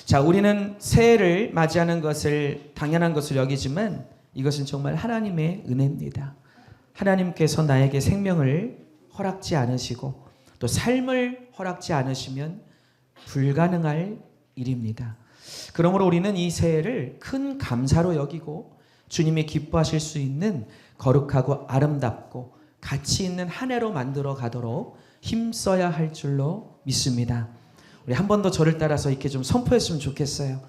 자, 우리는 새해를 맞이하는 것을 당연한 것을 여기지만 이것은 정말 하나님의 은혜입니다. 하나님께서 나에게 생명을 허락지 않으시고 또 삶을 허락지 않으시면 불가능할 일입니다. 그러므로 우리는 이 새해를 큰 감사로 여기고 주님이 기뻐하실 수 있는 거룩하고 아름답고 가치 있는 한 해로 만들어 가도록 힘써야 할 줄로 믿습니다. 우리 한 번 더 저를 따라서 이렇게 좀 선포했으면 좋겠어요.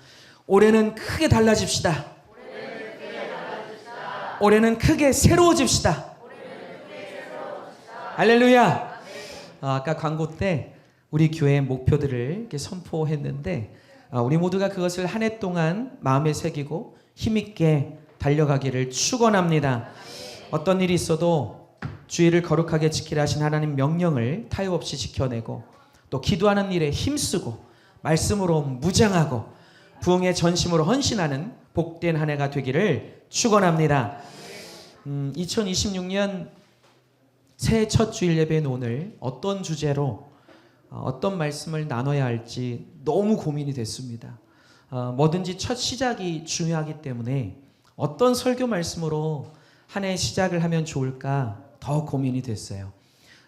올해는 크게 달라집시다. 올해는 크게 새로워집시다. 할렐루야. 아까 광고 때 우리 교회의 목표들을 이렇게 선포했는데 우리 모두가 그것을 한 해 동안 마음에 새기고 힘있게 달려가기를 축원합니다. 어떤 일이 있어도 주의를 거룩하게 지키라 하신 하나님 명령을 타협 없이 지켜내고 또 기도하는 일에 힘쓰고 말씀으로 무장하고 부흥의 전심으로 헌신하는 복된 한 해가 되기를 축원합니다. 2026년 새해 첫 주일 예배인 오늘 어떤 주제로 어떤 말씀을 나눠야 할지 너무 고민이 됐습니다. 뭐든지 첫 시작이 중요하기 때문에 어떤 설교 말씀으로 한 해 시작을 하면 좋을까 더 고민이 됐어요.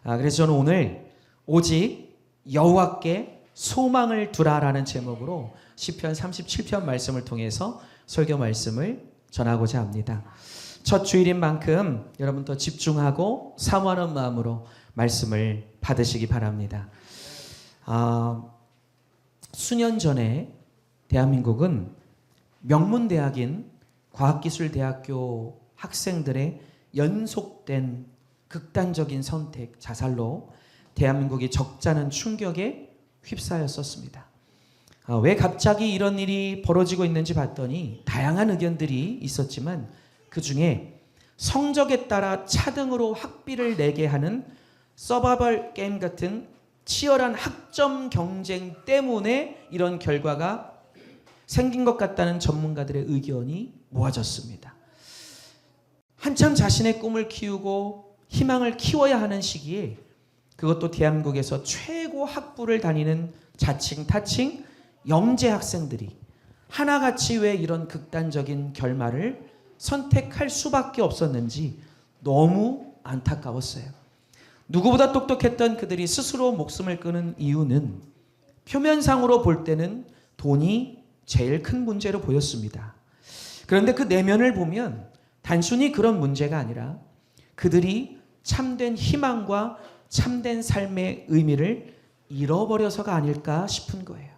그래서 저는 오늘 오직 여호와께 소망을 두라라는 제목으로 시편 37편 말씀을 통해서 설교 말씀을 전하고자 합니다. 첫 주일인 만큼 여러분 더 집중하고 사모하는 마음으로 말씀을 받으시기 바랍니다. 수년 전에 대한민국은 명문대학인 과학기술대학교 학생들의 연속된 극단적인 선택, 자살로 대한민국이 적잖은 충격에 휩싸였었습니다. 왜 갑자기 이런 일이 벌어지고 있는지 봤더니 다양한 의견들이 있었지만 그 중에 성적에 따라 차등으로 학비를 내게 하는 서바이벌 게임 같은 치열한 학점 경쟁 때문에 이런 결과가 생긴 것 같다는 전문가들의 의견이 모아졌습니다. 한참 자신의 꿈을 키우고 희망을 키워야 하는 시기에 그것도 대한민국에서 최고 학부를 다니는 자칭 타칭 영재 학생들이 하나같이 왜 이런 극단적인 결말을 선택할 수밖에 없었는지 너무 안타까웠어요. 누구보다 똑똑했던 그들이 스스로 목숨을 끊은 이유는 표면상으로 볼 때는 돈이 제일 큰 문제로 보였습니다. 그런데 그 내면을 보면 단순히 그런 문제가 아니라 그들이 참된 희망과 참된 삶의 의미를 잃어버려서가 아닐까 싶은 거예요.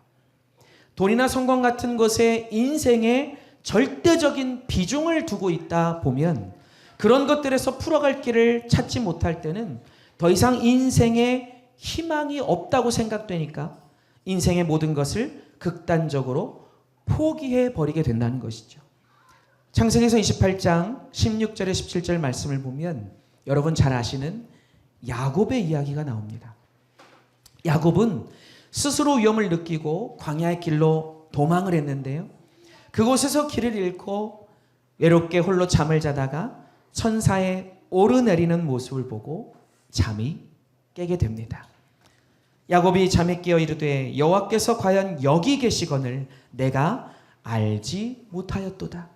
돈이나 성공 같은 것에 인생에 절대적인 비중을 두고 있다 보면 그런 것들에서 풀어갈 길을 찾지 못할 때는 더 이상 인생에 희망이 없다고 생각되니까 인생의 모든 것을 극단적으로 포기해 버리게 된다는 것이죠. 창세기서 28장 16절에 17절 말씀을 보면 여러분 잘 아시는 야곱의 이야기가 나옵니다. 야곱은 스스로 위험을 느끼고 광야의 길로 도망을 했는데요. 그곳에서 길을 잃고 외롭게 홀로 잠을 자다가 천사의 오르내리는 모습을 보고 잠이 깨게 됩니다. 야곱이 잠에 깨어 이르되 여호와께서 과연 여기 계시거늘 내가 알지 못하였도다.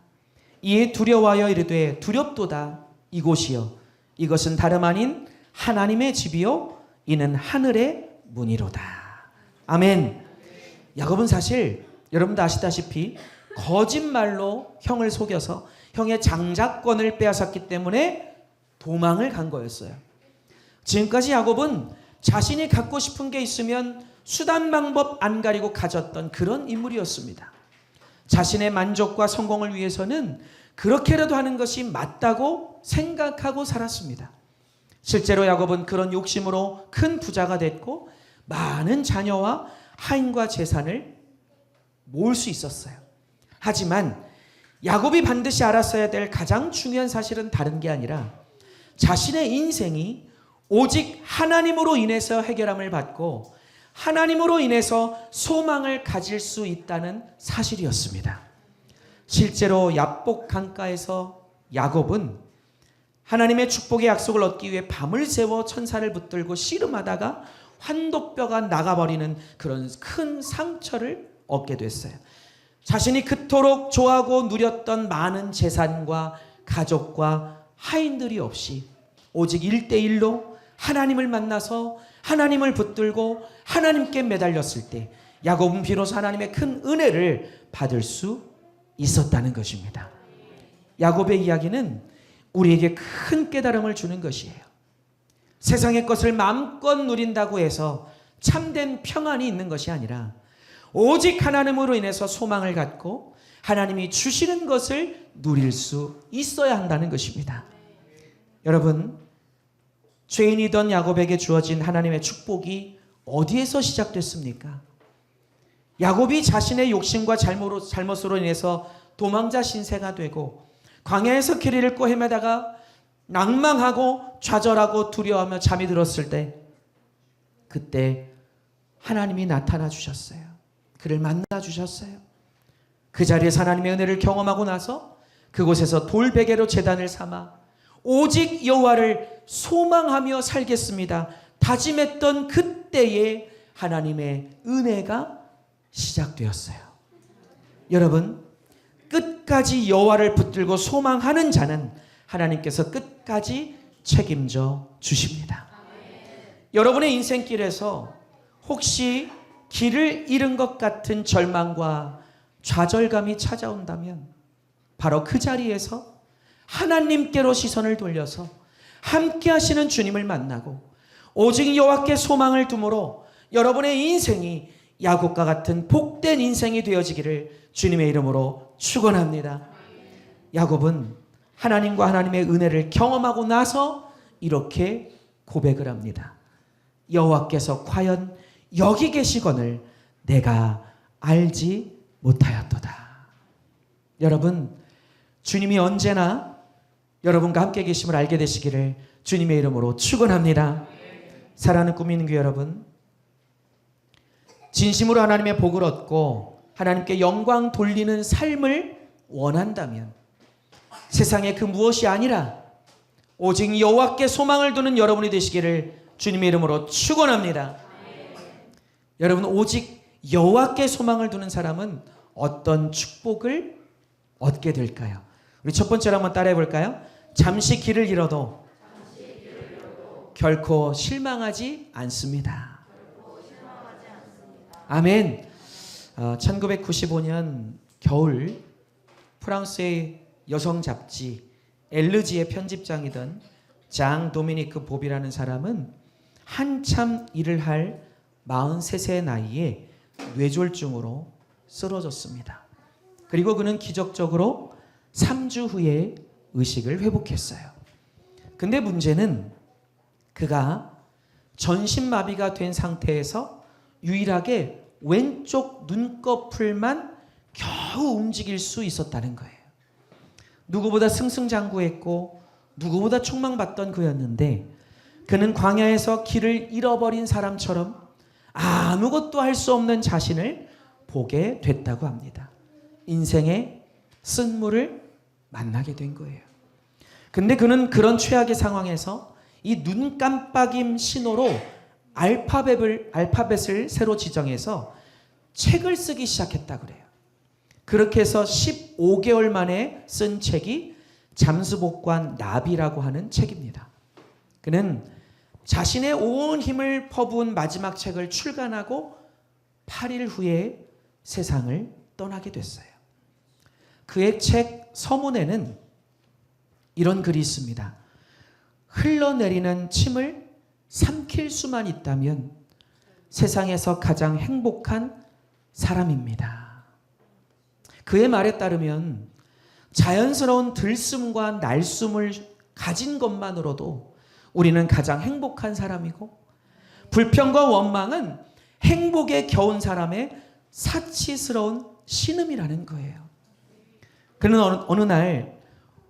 이에 두려워하여 이르되 두렵도다. 이곳이여 이것은 다름 아닌 하나님의 집이요 이는 하늘의 문이로다. 아멘. 야곱은 사실 여러분도 아시다시피 거짓말로 형을 속여서 형의 장자권을 빼앗았기 때문에 도망을 간 거였어요. 지금까지 야곱은 자신이 갖고 싶은 게 있으면 수단 방법 안 가리고 가졌던 그런 인물이었습니다. 자신의 만족과 성공을 위해서는 그렇게라도 하는 것이 맞다고 생각하고 살았습니다. 실제로 야곱은 그런 욕심으로 큰 부자가 됐고 많은 자녀와 하인과 재산을 모을 수 있었어요. 하지만 야곱이 반드시 알았어야 될 가장 중요한 사실은 다른 게 아니라 자신의 인생이 오직 하나님으로 인해서 해결함을 받고 하나님으로 인해서 소망을 가질 수 있다는 사실이었습니다. 실제로 야복 강가에서 야곱은 하나님의 축복의 약속을 얻기 위해 밤을 새워 천사를 붙들고 씨름하다가 환도뼈가 나가버리는 그런 큰 상처를 얻게 됐어요. 자신이 그토록 좋아하고 누렸던 많은 재산과 가족과 하인들이 없이 오직 1대1로 하나님을 만나서 하나님을 붙들고 하나님께 매달렸을 때 야곱은 비로소 하나님의 큰 은혜를 받을 수 있었다는 것입니다. 야곱의 이야기는 우리에게 큰 깨달음을 주는 것이에요. 세상의 것을 마음껏 누린다고 해서 참된 평안이 있는 것이 아니라 오직 하나님으로 인해서 소망을 갖고 하나님이 주시는 것을 누릴 수 있어야 한다는 것입니다. 여러분, 죄인이던 야곱에게 주어진 하나님의 축복이 어디에서 시작됐습니까? 야곱이 자신의 욕심과 잘못으로 인해서 도망자 신세가 되고 광야에서 길을 잃고 헤매다가 낭망하고 좌절하고 두려워하며 잠이 들었을 때 그때 하나님이 나타나 주셨어요. 그를 만나 주셨어요. 그 자리에서 하나님의 은혜를 경험하고 나서 그곳에서 돌베개로 제단을 삼아 오직 여호와를 소망하며 살겠습니다 다짐했던 그때에 하나님의 은혜가 시작되었어요. 여러분, 끝까지 여호와를 붙들고 소망하는 자는 하나님께서 끝까지 책임져 주십니다. 여러분의 인생길에서 혹시 길을 잃은 것 같은 절망과 좌절감이 찾아온다면 바로 그 자리에서 하나님께로 시선을 돌려서 함께 하시는 주님을 만나고 오직 여호와께 소망을 두므로 여러분의 인생이 야곱과 같은 복된 인생이 되어지기를 주님의 이름으로 축원합니다. 야곱은 하나님과 하나님의 은혜를 경험하고 나서 이렇게 고백을 합니다. 여호와께서 과연 여기 계시거늘 내가 알지 못하였도다. 여러분, 주님이 언제나 여러분과 함께 계심을 알게 되시기를 주님의 이름으로 축원합니다. 사랑하는 꿈 있는 교회 여러분, 진심으로 하나님의 복을 얻고 하나님께 영광 돌리는 삶을 원한다면 세상의 그 무엇이 아니라 오직 여호와께 소망을 두는 여러분이 되시기를 주님의 이름으로 축원합니다. 여러분, 오직 여호와께 소망을 두는 사람은 어떤 축복을 얻게 될까요? 우리 첫 번째로 한번 따라해 볼까요? 잠시 길을 잃어도 결코 실망하지 않습니다. 아멘. 1995년 겨울 프랑스의 여성 잡지 엘르지의 편집장이던 장 도미니크 보비라는 사람은 한참 일을 할 43세의 나이에 뇌졸중으로 쓰러졌습니다. 그리고 그는 기적적으로 3주 후에 의식을 회복했어요. 근데 문제는 그가 전신마비가 된 상태에서 유일하게 왼쪽 눈꺼풀만 겨우 움직일 수 있었다는 거예요. 누구보다 승승장구했고 누구보다 촉망받던 그였는데 그는 광야에서 길을 잃어버린 사람처럼 아무것도 할 수 없는 자신을 보게 됐다고 합니다. 인생의 쓴물을 만나게 된 거예요. 근데 그는 그런 최악의 상황에서 이 눈 깜빡임 신호로 알파벳을 새로 지정해서 책을 쓰기 시작했다고 그래요. 그렇게 해서 15개월 만에 쓴 책이 잠수복관 나비라고 하는 책입니다. 그는 자신의 온 힘을 퍼부은 마지막 책을 출간하고 8일 후에 세상을 떠나게 됐어요. 그의 책 서문에는 이런 글이 있습니다. 흘러내리는 침을 삼킬 수만 있다면 세상에서 가장 행복한 사람입니다. 그의 말에 따르면 자연스러운 들숨과 날숨을 가진 것만으로도 우리는 가장 행복한 사람이고 불평과 원망은 행복에 겨운 사람의 사치스러운 신음이라는 거예요. 그는 어느 날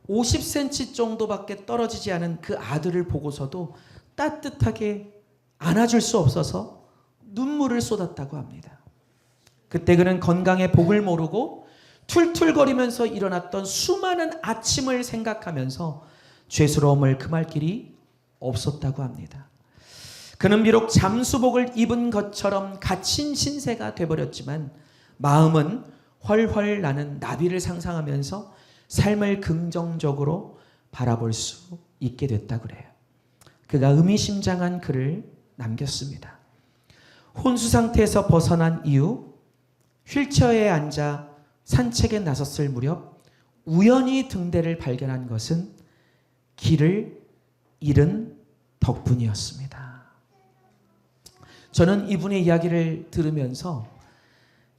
50cm 정도밖에 떨어지지 않은 그 아들을 보고서도 따뜻하게 안아줄 수 없어서 눈물을 쏟았다고 합니다. 그때 그는 건강의 복을 모르고 툴툴거리면서 일어났던 수많은 아침을 생각하면서 죄스러움을 금할 길이 없었다고 합니다. 그는 비록 잠수복을 입은 것처럼 갇힌 신세가 돼버렸지만 마음은 훨훨 나는 나비를 상상하면서 삶을 긍정적으로 바라볼 수 있게 됐다 그래요. 그가 의미심장한 글을 남겼습니다. 혼수 상태에서 벗어난 이후 휠체어에 앉아 산책에 나섰을 무렵 우연히 등대를 발견한 것은 길을 잃은 덕분이었습니다. 저는 이분의 이야기를 들으면서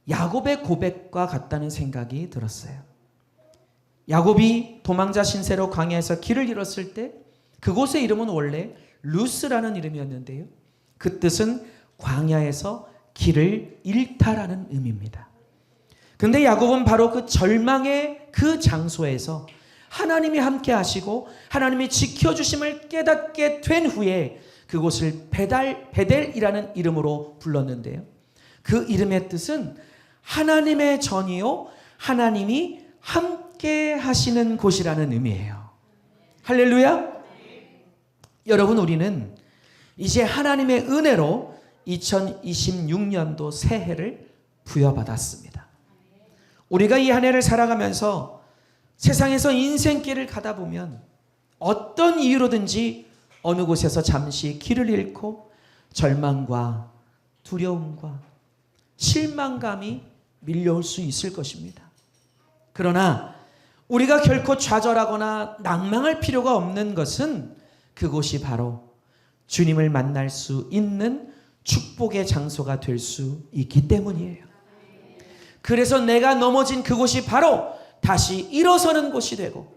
야곱의 고백과 같다는 생각이 들었어요. 야곱이 도망자 신세로 광야에서 길을 잃었을 때 그곳의 이름은 원래 루스라는 이름이었는데요. 그 뜻은 광야에서 길을 잃다라는 의미입니다. 근데 야곱은 바로 그 절망의 그 장소에서 하나님이 함께 하시고 하나님이 지켜주심을 깨닫게 된 후에 그곳을 베델이라는 이름으로 불렀는데요. 그 이름의 뜻은 하나님의 전이요 하나님이 함께 하시는 곳이라는 의미예요. 할렐루야. 여러분, 우리는 이제 하나님의 은혜로 2026년도 새해를 부여받았습니다. 우리가 이 한 해를 살아가면서 세상에서 인생길을 가다 보면 어떤 이유로든지 어느 곳에서 잠시 길을 잃고 절망과 두려움과 실망감이 밀려올 수 있을 것입니다. 그러나 우리가 결코 좌절하거나 낭망할 필요가 없는 것은 그곳이 바로 주님을 만날 수 있는 축복의 장소가 될 수 있기 때문이에요. 그래서 내가 넘어진 그곳이 바로 다시 일어서는 곳이 되고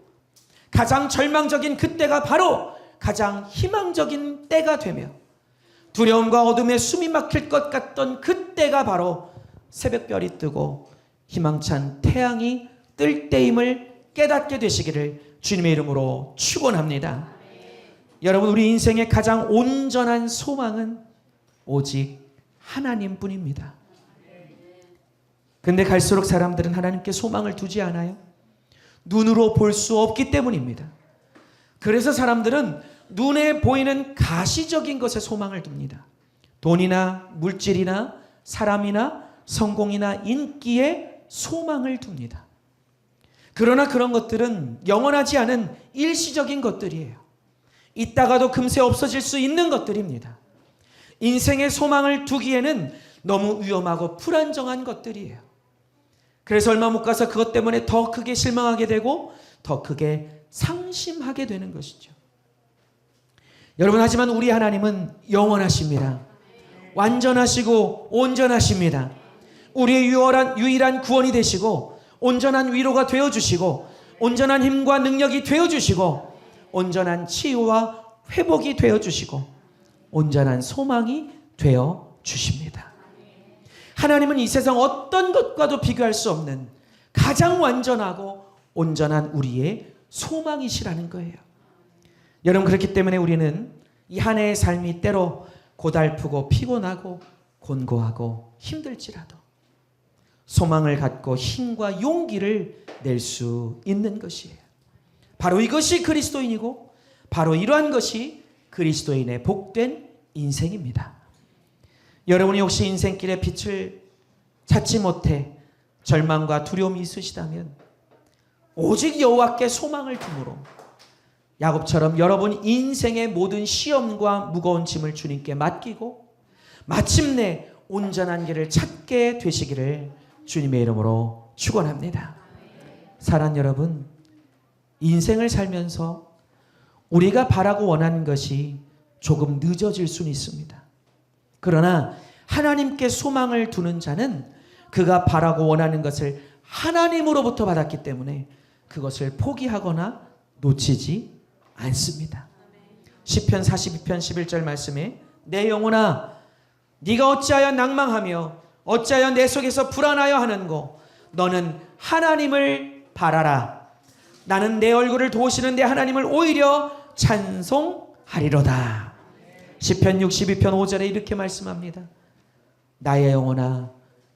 가장 절망적인 그때가 바로 가장 희망적인 때가 되며 두려움과 어둠에 숨이 막힐 것 같던 그때가 바로 새벽별이 뜨고 희망찬 태양이 뜰 때임을 깨닫게 되시기를 주님의 이름으로 축원합니다. 여러분, 우리 인생의 가장 온전한 소망은 오직 하나님뿐입니다. 근데 갈수록 사람들은 하나님께 소망을 두지 않아요. 눈으로 볼 수 없기 때문입니다. 그래서 사람들은 눈에 보이는 가시적인 것에 소망을 둡니다. 돈이나 물질이나 사람이나 성공이나 인기에 소망을 둡니다. 그러나 그런 것들은 영원하지 않은 일시적인 것들이에요. 있다가도 금세 없어질 수 있는 것들입니다. 인생의 소망을 두기에는 너무 위험하고 불안정한 것들이에요. 그래서 얼마 못 가서 그것 때문에 더 크게 실망하게 되고 더 크게 상심하게 되는 것이죠. 여러분, 하지만 우리 하나님은 영원하십니다. 완전하시고 온전하십니다. 우리의 유일한 구원이 되시고 온전한 위로가 되어주시고 온전한 힘과 능력이 되어주시고 온전한 치유와 회복이 되어주시고 온전한 소망이 되어주십니다. 하나님은 이 세상 어떤 것과도 비교할 수 없는 가장 완전하고 온전한 우리의 소망이시라는 거예요. 여러분, 그렇기 때문에 우리는 이 한 해의 삶이 때로 고달프고 피곤하고 곤고하고 힘들지라도 소망을 갖고 힘과 용기를 낼 수 있는 것이에요. 바로 이것이 그리스도인이고 바로 이러한 것이 그리스도인의 복된 인생입니다. 여러분이 혹시 인생길의 빛을 찾지 못해 절망과 두려움이 있으시다면 오직 여호와께 소망을 두므로 야곱처럼 여러분 인생의 모든 시험과 무거운 짐을 주님께 맡기고 마침내 온전한 길을 찾게 되시기를 주님의 이름으로 축원합니다. 사랑하는 여러분, 인생을 살면서 우리가 바라고 원하는 것이 조금 늦어질 수는 있습니다. 그러나 하나님께 소망을 두는 자는 그가 바라고 원하는 것을 하나님으로부터 받았기 때문에 그것을 포기하거나 놓치지 않습니다. 시편 42편 11절 말씀에 내 영혼아 네가 어찌하여 낭망하며 어찌하여 내 속에서 불안하여 하는고 너는 하나님을 바라라. 나는 내 얼굴을 도우시는 내 하나님을 오히려 찬송하리로다. 시편 62편 5절에 이렇게 말씀합니다. 나의 영혼아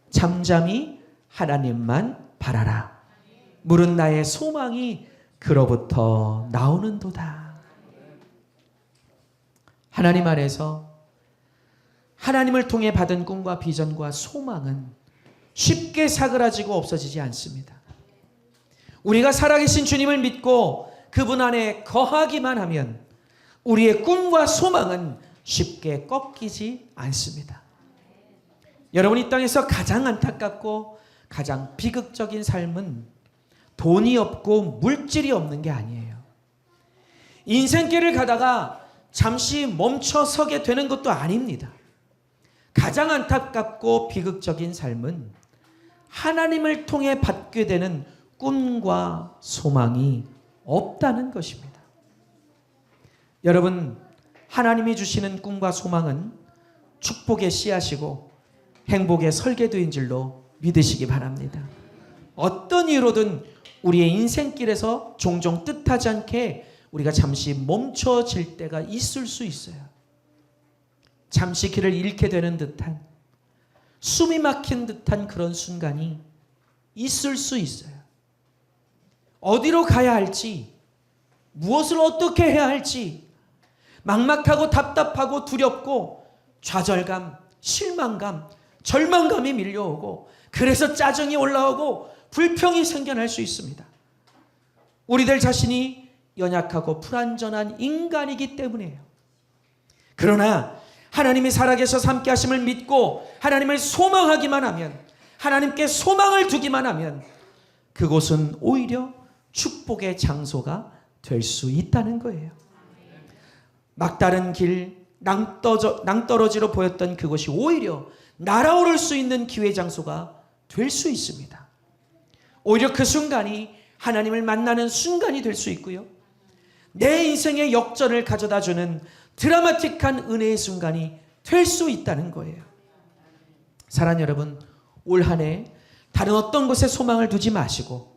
잠잠히 하나님만 바라라. 물은 나의 소망이 그로부터 나오는도다. 하나님 안에서 하나님을 통해 받은 꿈과 비전과 소망은 쉽게 사그라지고 없어지지 않습니다. 우리가 살아계신 주님을 믿고 그분 안에 거하기만 하면 우리의 꿈과 소망은 쉽게 꺾이지 않습니다. 여러분, 이 땅에서 가장 안타깝고 가장 비극적인 삶은 돈이 없고 물질이 없는 게 아니에요. 인생길을 가다가 잠시 멈춰 서게 되는 것도 아닙니다. 가장 안타깝고 비극적인 삶은 하나님을 통해 받게 되는 꿈과 소망이 없다는 것입니다. 여러분, 하나님이 주시는 꿈과 소망은 축복의 씨앗이고 행복의 설계도인 줄로 믿으시기 바랍니다. 어떤 이유로든 우리의 인생길에서 종종 뜻하지 않게 우리가 잠시 멈춰질 때가 있을 수 있어요. 잠시 길을 잃게 되는 듯한, 숨이 막힌 듯한 그런 순간이 있을 수 있어요. 어디로 가야 할지, 무엇을 어떻게 해야 할지 막막하고 답답하고 두렵고 좌절감, 실망감, 절망감이 밀려오고 그래서 짜증이 올라오고 불평이 생겨날 수 있습니다. 우리들 자신이 연약하고 불완전한 인간이기 때문이에요. 그러나 하나님이 살아계셔서 함께 하심을 믿고 하나님을 소망하기만 하면, 하나님께 소망을 두기만 하면 그곳은 오히려 축복의 장소가 될 수 있다는 거예요. 막다른 길, 낭떠러지로 보였던 그것이 오히려 날아오를 수 있는 기회 장소가 될 수 있습니다. 오히려 그 순간이 하나님을 만나는 순간이 될 수 있고요, 내 인생의 역전을 가져다주는 드라마틱한 은혜의 순간이 될 수 있다는 거예요. 사랑하는 여러분, 올 한 해 다른 어떤 곳에 소망을 두지 마시고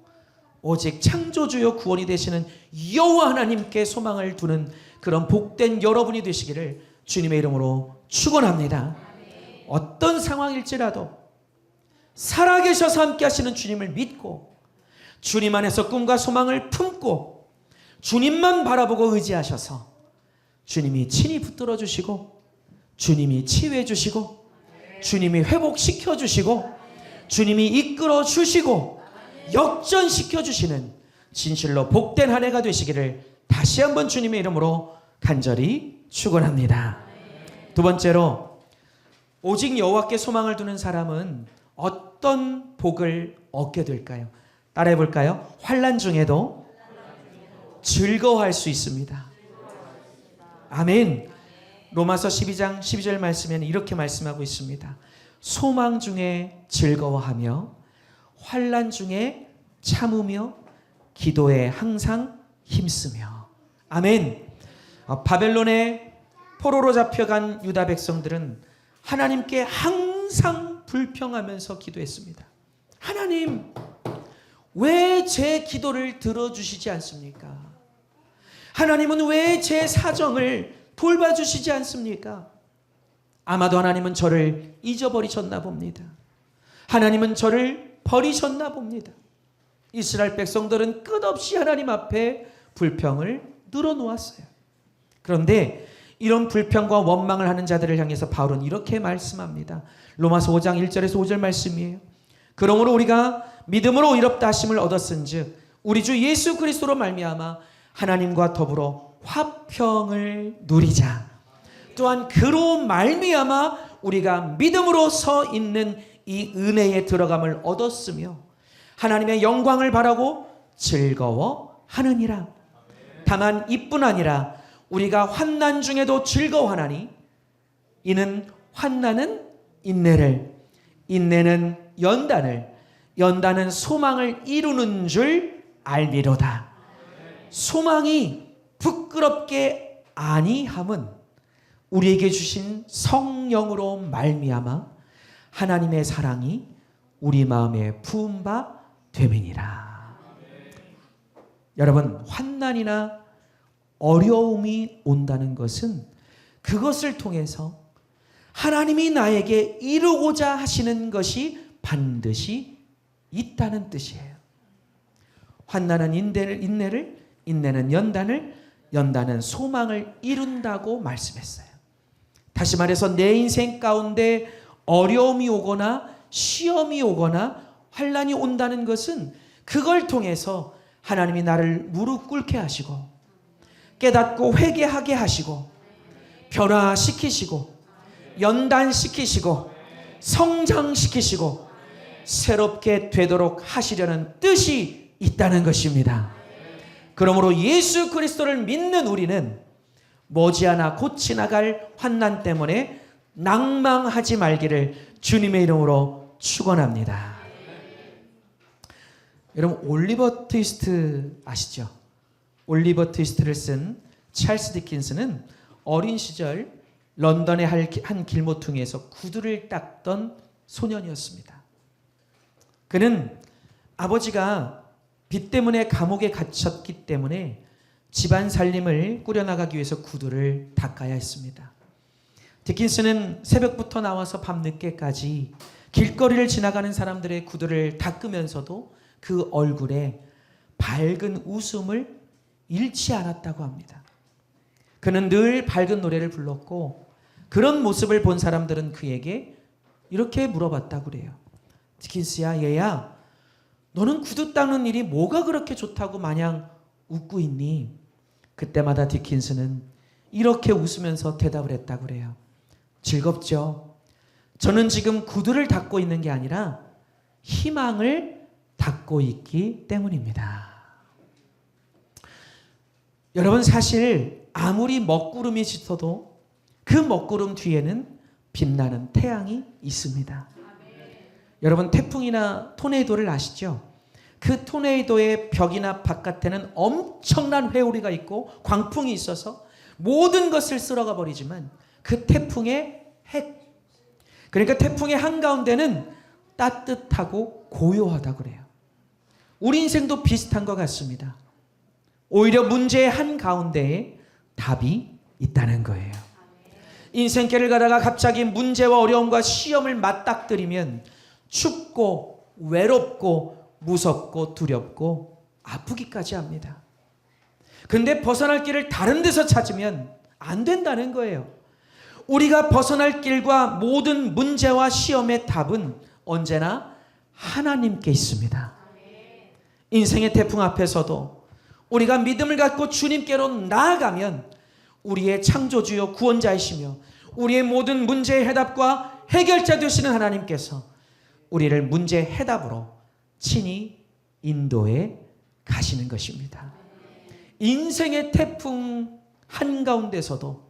오직 창조주요 구원이 되시는 여호와 하나님께 소망을 두는 그런 복된 여러분이 되시기를 주님의 이름으로 축원합니다. 어떤 상황일지라도 살아계셔서 함께 하시는 주님을 믿고 주님 안에서 꿈과 소망을 품고 주님만 바라보고 의지하셔서 주님이 친히 붙들어 주시고 주님이 치유해 주시고 주님이 회복시켜 주시고 주님이 이끌어 주시고 역전시켜 주시는 진실로 복된 한 해가 되시기를 다시 한번 주님의 이름으로 간절히 축원합니다. 두 번째로, 오직 여호와께 소망을 두는 사람은 어떤 복을 얻게 될까요? 따라해 볼까요? 환난 중에도 즐거워할 수 있습니다. 아멘. 로마서 12장 12절 말씀에는 이렇게 말씀하고 있습니다. 소망 중에 즐거워하며 환난 중에 참으며 기도에 항상 힘쓰며. 아멘. 바벨론의 포로로 잡혀간 유다 백성들은 하나님께 항상 불평하면서 기도했습니다. 하나님, 왜 제 기도를 들어주시지 않습니까? 하나님은 왜 제 사정을 돌봐주시지 않습니까? 아마도 하나님은 저를 잊어버리셨나 봅니다. 하나님은 저를 버리셨나 봅니다. 이스라엘 백성들은 끝없이 하나님 앞에 불평을 늘어놓았어요. 그런데 이런 불평과 원망을 하는 자들을 향해서 바울은 이렇게 말씀합니다. 로마서 5장 1절에서 5절 말씀이에요. 그러므로 우리가 믿음으로 의롭다 하심을 얻었은즉 우리 주 예수 그리스도로 말미암아 하나님과 더불어 화평을 누리자. 또한 그로 말미암아 우리가 믿음으로 서 있는 이 은혜에 들어감을 얻었으며 하나님의 영광을 바라고 즐거워하느니라. 다만 이뿐 아니라 우리가 환난 중에도 즐거워하나니 이는 환난은 인내를, 인내는 연단을, 연단은 소망을 이루는 줄 알미로다. 소망이 부끄럽게 아니함은 우리에게 주신 성령으로 말미암아 하나님의 사랑이 우리 마음에 부은 바 됨이니라. 여러분, 환난이나 어려움이 온다는 것은 그것을 통해서 하나님이 나에게 이루고자 하시는 것이 반드시 있다는 뜻이에요. 환난은 인내를, 인내는 연단을, 연단은 소망을 이룬다고 말씀했어요. 다시 말해서 내 인생 가운데 어려움이 오거나 시험이 오거나 환난이 온다는 것은 그걸 통해서 하나님이 나를 무릎 꿇게 하시고 깨닫고 회개하게 하시고 변화시키시고 연단시키시고 성장시키시고 새롭게 되도록 하시려는 뜻이 있다는 것입니다. 그러므로 예수 그리스도를 믿는 우리는 머지않아 곧 지나갈 환난 때문에 낭망하지 말기를 주님의 이름으로 축원합니다. 여러분 올리버 트위스트 아시죠? 올리버 트위스트를 쓴 찰스 디킨스는 어린 시절 런던의 한 길모퉁이에서 구두를 닦던 소년이었습니다. 그는 아버지가 빚 때문에 감옥에 갇혔기 때문에 집안 살림을 꾸려나가기 위해서 구두를 닦아야 했습니다. 디킨스는 새벽부터 나와서 밤늦게까지 길거리를 지나가는 사람들의 구두를 닦으면서도 그 얼굴에 밝은 웃음을 잃지 않았다고 합니다. 그는 늘 밝은 노래를 불렀고 그런 모습을 본 사람들은 그에게 이렇게 물어봤다고 그래요. 디킨스야, 얘야, 너는 구두 닦는 일이 뭐가 그렇게 좋다고 마냥 웃고 있니? 그때마다 디킨스는 이렇게 웃으면서 대답을 했다고 그래요. 즐겁죠? 저는 지금 구두를 닦고 있는 게 아니라 희망을 닦고 있기 때문입니다. 여러분, 사실 아무리 먹구름이 짙어도 그 먹구름 뒤에는 빛나는 태양이 있습니다. 여러분, 태풍이나 토네이도를 아시죠? 그 토네이도의 벽이나 바깥에는 엄청난 회오리가 있고 광풍이 있어서 모든 것을 쓸어가 버리지만 그 태풍의 그러니까 태풍의 한가운데는 따뜻하고 고요하다 그래요. 우리 인생도 비슷한 것 같습니다. 오히려 문제의 한가운데에 답이 있다는 거예요. 인생길을 가다가 갑자기 문제와 어려움과 시험을 맞닥뜨리면 춥고 외롭고 무섭고 두렵고 아프기까지 합니다. 근데 벗어날 길을 다른 데서 찾으면 안 된다는 거예요. 우리가 벗어날 길과 모든 문제와 시험의 답은 언제나 하나님께 있습니다. 인생의 태풍 앞에서도 우리가 믿음을 갖고 주님께로 나아가면 우리의 창조주요 구원자이시며 우리의 모든 문제의 해답과 해결자 되시는 하나님께서 우리를 문제의 해답으로 친히 인도해 가시는 것입니다. 인생의 태풍 한가운데서도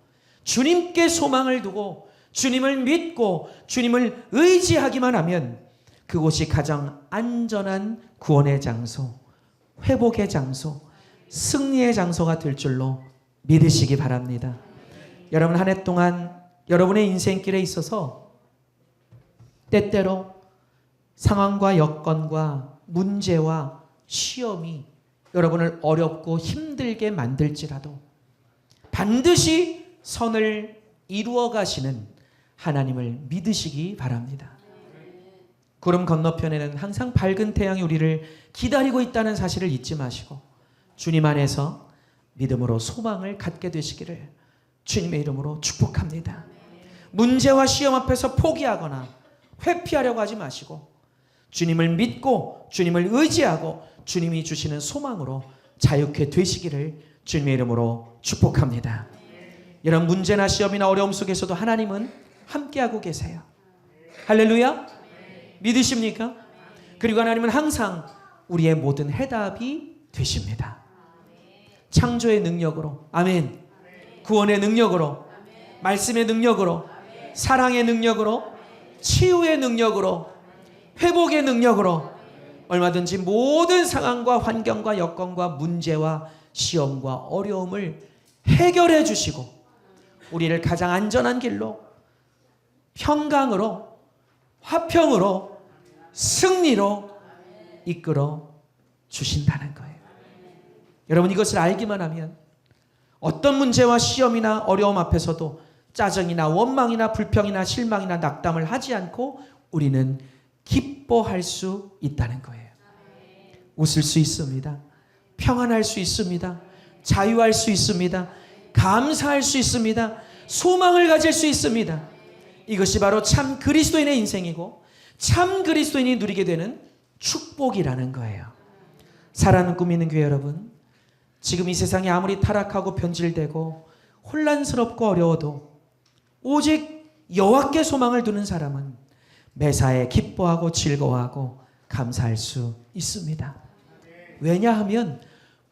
주님께 소망을 두고 주님을 믿고 주님을 의지하기만 하면 그곳이 가장 안전한 구원의 장소, 회복의 장소, 승리의 장소가 될 줄로 믿으시기 바랍니다. 여러분, 한 해 동안 여러분의 인생길에 있어서 때때로 상황과 여건과 문제와 시험이 여러분을 어렵고 힘들게 만들지라도 반드시 선을 이루어 가시는 하나님을 믿으시기 바랍니다. 구름 건너편에는 항상 밝은 태양이 우리를 기다리고 있다는 사실을 잊지 마시고 주님 안에서 믿음으로 소망을 갖게 되시기를 주님의 이름으로 축복합니다. 문제와 시험 앞에서 포기하거나 회피하려고 하지 마시고 주님을 믿고 주님을 의지하고 주님이 주시는 소망으로 자유케 되시기를 주님의 이름으로 축복합니다. 이런 문제나 시험이나 어려움 속에서도 하나님은 함께하고 계세요. 할렐루야. 믿으십니까? 그리고 하나님은 항상 우리의 모든 해답이 되십니다. 창조의 능력으로, 아멘. 구원의 능력으로, 말씀의 능력으로, 사랑의 능력으로, 치유의 능력으로, 회복의 능력으로 얼마든지 모든 상황과 환경과 여건과 문제와 시험과 어려움을 해결해 주시고 우리를 가장 안전한 길로, 평강으로, 화평으로, 승리로 이끌어 주신다는 거예요. 여러분, 이것을 알기만 하면 어떤 문제와 시험이나 어려움 앞에서도 짜증이나 원망이나 불평이나 실망이나 낙담을 하지 않고 우리는 기뻐할 수 있다는 거예요. 웃을 수 있습니다. 평안할 수 있습니다. 자유할 수 있습니다. 감사할 수 있습니다. 소망을 가질 수 있습니다. 이것이 바로 참 그리스도인의 인생이고 참 그리스도인이 누리게 되는 축복이라는 거예요. 사랑하는 꿈 있는 교회 여러분, 지금 이 세상이 아무리 타락하고 변질되고 혼란스럽고 어려워도 오직 여호와께 소망을 두는 사람은 매사에 기뻐하고 즐거워하고 감사할 수 있습니다. 왜냐하면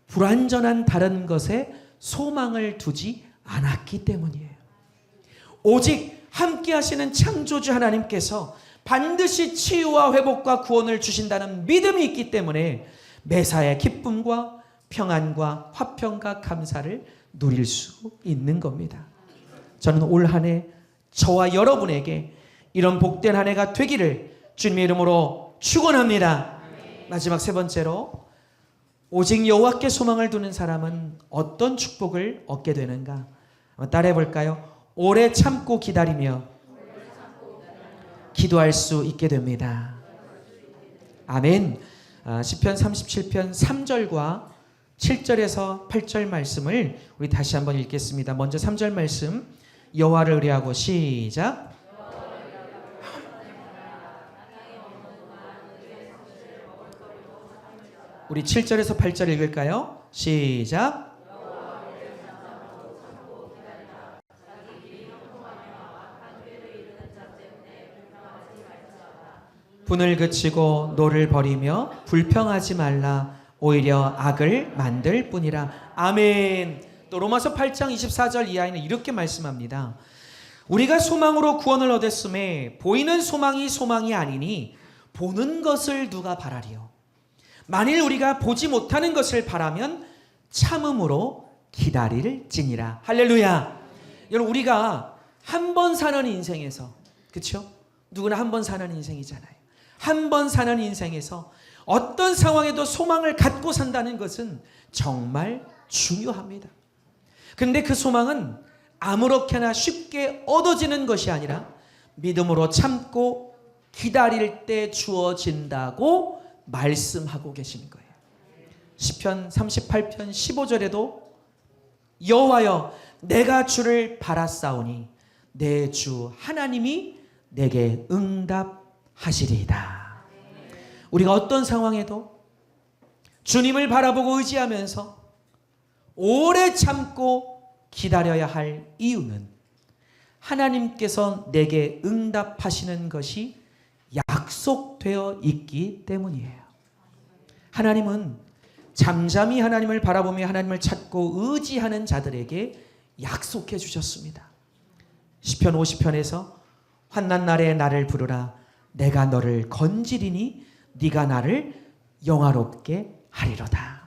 불완전한 다른 것에 소망을 두지 않았기 때문이에요. 오직 함께 하시는 창조주 하나님께서 반드시 치유와 회복과 구원을 주신다는 믿음이 있기 때문에 매사에 기쁨과 평안과 화평과 감사를 누릴 수 있는 겁니다. 저는 올 한 해 저와 여러분에게 이런 복된 한 해가 되기를 주님의 이름으로 축원합니다. 마지막 세 번째로, 오직 여호와께 소망을 두는 사람은 어떤 축복을 얻게 되는가? 한번 따라해 볼까요? 오래 참고 기다리며 기도할 수 있게 됩니다. 아멘. 시편 37편 3절과 7절에서 8절 말씀을 우리 다시 한번 읽겠습니다. 먼저 3절 말씀, 여호와를 의뢰하고 시작. 우리 7절에서 8절 읽을까요? 시작. 분을 그치고 노를 버리며 불평하지 말라. 오히려 악을 만들 뿐이라. 아멘. 또 로마서 8장 24절 이하에는 이렇게 말씀합니다. 우리가 소망으로 구원을 얻었음에 보이는 소망이 소망이 아니니 보는 것을 누가 바라리요. 만일 우리가 보지 못하는 것을 바라면 참음으로 기다릴지니라. 할렐루야. 여러분, 우리가 한 번 사는 인생에서, 그렇죠? 누구나 한 번 사는 인생이잖아요. 한 번 사는 인생에서 어떤 상황에도 소망을 갖고 산다는 것은 정말 중요합니다. 그런데 그 소망은 아무렇게나 쉽게 얻어지는 것이 아니라 믿음으로 참고 기다릴 때 주어진다고 말씀하고 계시는 거예요. 시편 38편 15절에도 여호와여 내가 주를 바라싸우니 내 주 하나님이 내게 응답하시리이다. 우리가 어떤 상황에도 주님을 바라보고 의지하면서 오래 참고 기다려야 할 이유는 하나님께서 내게 응답하시는 것이 약속되어 있기 때문이에요. 하나님은 잠잠히 하나님을 바라보며 하나님을 찾고 의지하는 자들에게 약속해 주셨습니다. 시편 50편에서 환난 날에 나를 부르라. 내가 너를 건지리니 네가 나를 영화롭게 하리로다.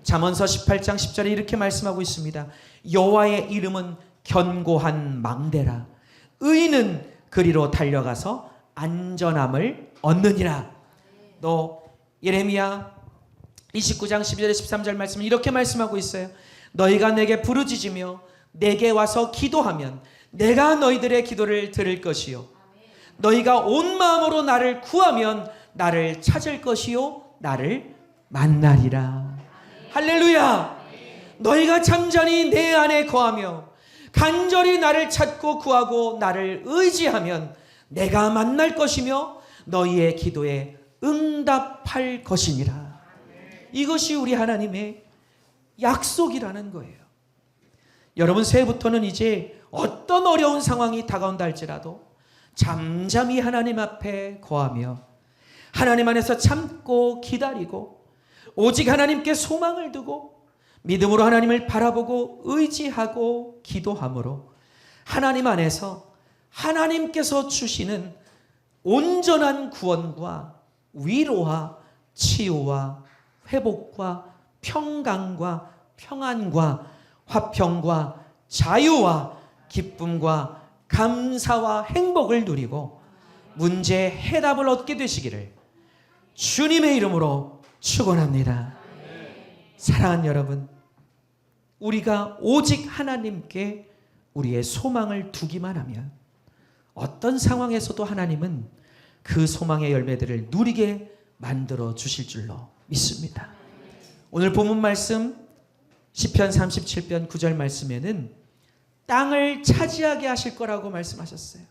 잠언서 18장 10절에 이렇게 말씀하고 있습니다. 여호와의 이름은 견고한 망대라. 의인은 그리로 달려가서 안전함을 얻느니라. 또 예레미야 29장 12절에 13절 말씀은 이렇게 말씀하고 있어요. 너희가 내게 부르짖으며 내게 와서 기도하면 내가 너희들의 기도를 들을 것이요 너희가 온 마음으로 나를 구하면 나를 찾을 것이요 나를 만나리라. 할렐루야. 너희가 잠잠히 내 안에 거하며 간절히 나를 찾고 구하고 나를 의지하면 내가 만날 것이며 너희의 기도에 응답할 것이니라. 이것이 우리 하나님의 약속이라는 거예요. 여러분, 새해부터는 이제 어떤 어려운 상황이 다가온다 할지라도 잠잠히 하나님 앞에 거하며 하나님 안에서 참고 기다리고 오직 하나님께 소망을 두고 믿음으로 하나님을 바라보고 의지하고 기도함으로 하나님 안에서 하나님께서 주시는 온전한 구원과 위로와 치유와 회복과 평강과 평안과 화평과 자유와 기쁨과 감사와 행복을 누리고 문제의 해답을 얻게 되시기를 주님의 이름으로 축원합니다. 사랑하는 여러분, 우리가 오직 하나님께 우리의 소망을 두기만 하면 어떤 상황에서도 하나님은 그 소망의 열매들을 누리게 만들어 주실 줄로 믿습니다. 오늘 본문 말씀 시편 37편 9절 말씀에는 땅을 차지하게 하실 거라고 말씀하셨어요.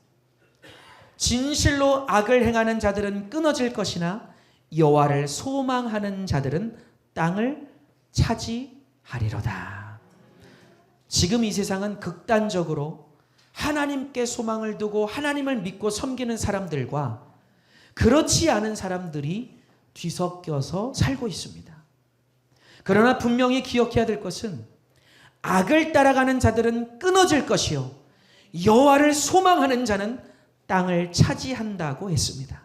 진실로 악을 행하는 자들은 끊어질 것이나 여호와를 소망하는 자들은 땅을 차지하리로다. 지금 이 세상은 극단적으로 하나님께 소망을 두고 하나님을 믿고 섬기는 사람들과 그렇지 않은 사람들이 뒤섞여서 살고 있습니다. 그러나 분명히 기억해야 될 것은 악을 따라가는 자들은 끊어질 것이요 여호와를 소망하는 자는 땅을 차지한다고 했습니다.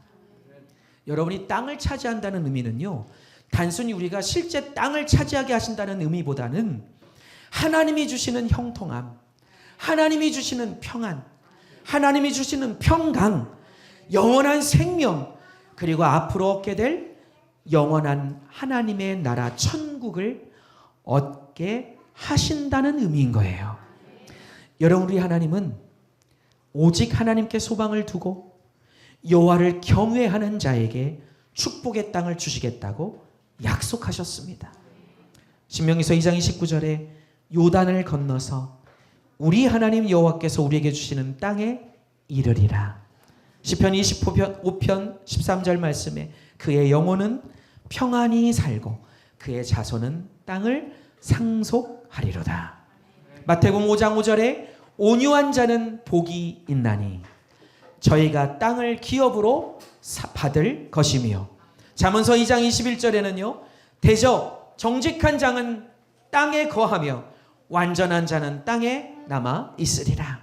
여러분이 땅을 차지한다는 의미는요, 단순히 우리가 실제 땅을 차지하게 하신다는 의미보다는 하나님이 주시는 형통함, 하나님이 주시는 평안, 하나님이 주시는 평강, 영원한 생명, 그리고 앞으로 얻게 될 영원한 하나님의 나라 천국을 얻게 하신다는 의미인 거예요. 여러분, 우리 하나님은 오직 하나님께 소망을 두고 여호와를 경외하는 자에게 축복의 땅을 주시겠다고 약속하셨습니다. 신명기서 2장 29절에 요단을 건너서 우리 하나님 여호와께서 우리에게 주시는 땅에 이르리라. 시편 25편 13절 말씀에 그의 영혼은 평안히 살고 그의 자손은 땅을 상속하리로다. 마태복음 5장 5절에 온유한 자는 복이 있나니 저희가 땅을 기업으로 받을 것이며, 잠언서 2장 21절에는요 대저 정직한 자는 땅에 거하며 완전한 자는 땅에 남아 있으리라.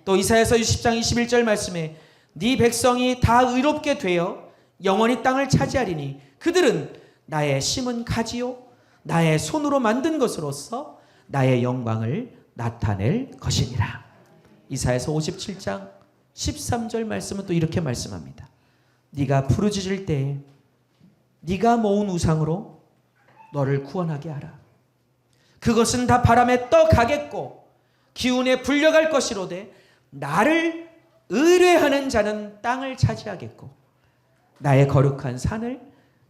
또 이사야서 60장 21절 말씀에 네 백성이 다 의롭게 되어 영원히 땅을 차지하리니 그들은 나의 심은 가지요 나의 손으로 만든 것으로서 나의 영광을 나타낼 것이니라. 이사야서 57장 13절 말씀은 또 이렇게 말씀합니다. 네가 부르짖을 때에 네가 모은 우상으로 너를 구원하게 하라. 그것은 다 바람에 떠가겠고 기운에 불려갈 것이로되 나를 의뢰하는 자는 땅을 차지하겠고 나의 거룩한 산을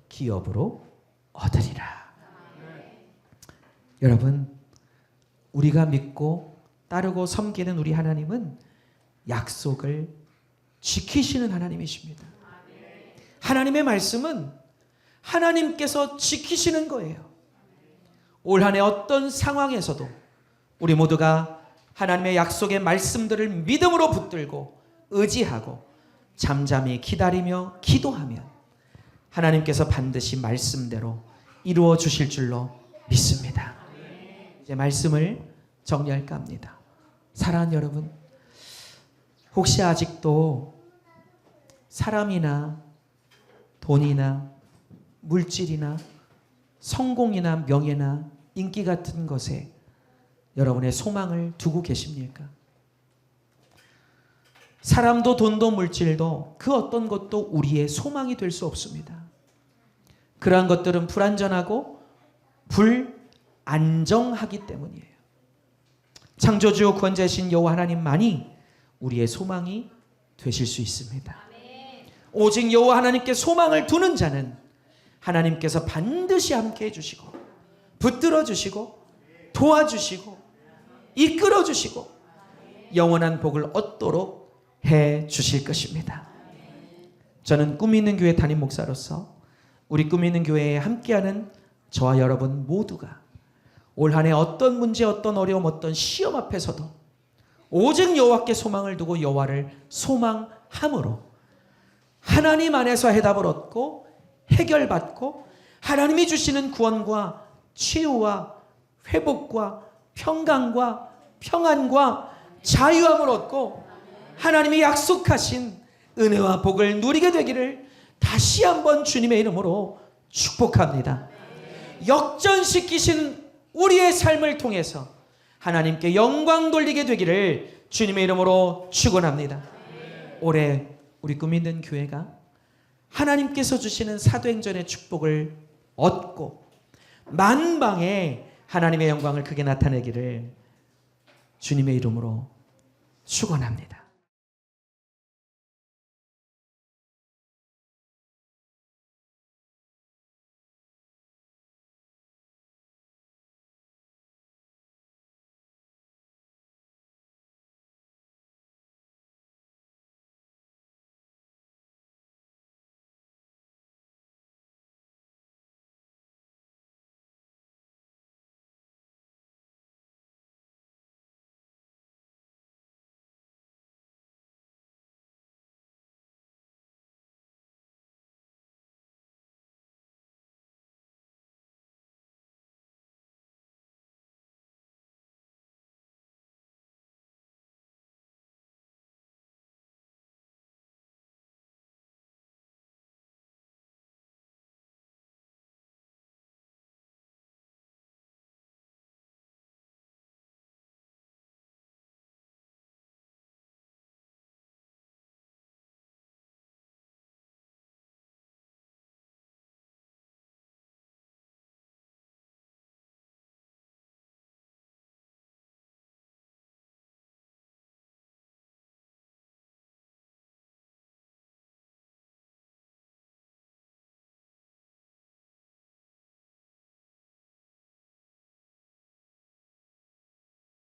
기업으로 얻으리라. 여러분, 우리가 믿고 따르고 섬기는 우리 하나님은 약속을 지키시는 하나님이십니다. 하나님의 말씀은 하나님께서 지키시는 거예요. 올 한 해 어떤 상황에서도 우리 모두가 하나님의 약속의 말씀들을 믿음으로 붙들고 의지하고 잠잠히 기다리며 기도하면 하나님께서 반드시 말씀대로 이루어 주실 줄로 믿습니다. 이제 말씀을 정리할까 합니다. 사랑하는 여러분, 혹시 아직도 사람이나 돈이나 물질이나 성공이나 명예나 인기 같은 것에 여러분의 소망을 두고 계십니까? 사람도 돈도 물질도 그 어떤 것도 우리의 소망이 될 수 없습니다. 그러한 것들은 불안전하고 불안정하기 때문이에요. 창조주 구원자이신 여호와 하나님만이 우리의 소망이 되실 수 있습니다. 오직 여호와 하나님께 소망을 두는 자는 하나님께서 반드시 함께 해주시고 붙들어 주시고 도와주시고 이끌어 주시고 영원한 복을 얻도록 해 주실 것입니다. 저는 꿈 있는 교회 담임 목사로서 우리 꿈 있는 교회에 함께하는 저와 여러분 모두가 올 한 해 어떤 문제, 어떤 어려움, 어떤 시험 앞에서도 오직 여호와께 소망을 두고 여호와를 소망함으로 하나님 안에서 해답을 얻고 해결받고 하나님이 주시는 구원과 치유와 회복과 평강과 평안과 자유함을 얻고 하나님이 약속하신 은혜와 복을 누리게 되기를 다시 한번 주님의 이름으로 축복합니다. 역전시키신 우리의 삶을 통해서 하나님께 영광 돌리게 되기를 주님의 이름으로 축원합니다. 올해 우리 꿈 있는 교회가 하나님께서 주시는 사도행전의 축복을 얻고 만방에 하나님의 영광을 크게 나타내기를 주님의 이름으로 축원합니다.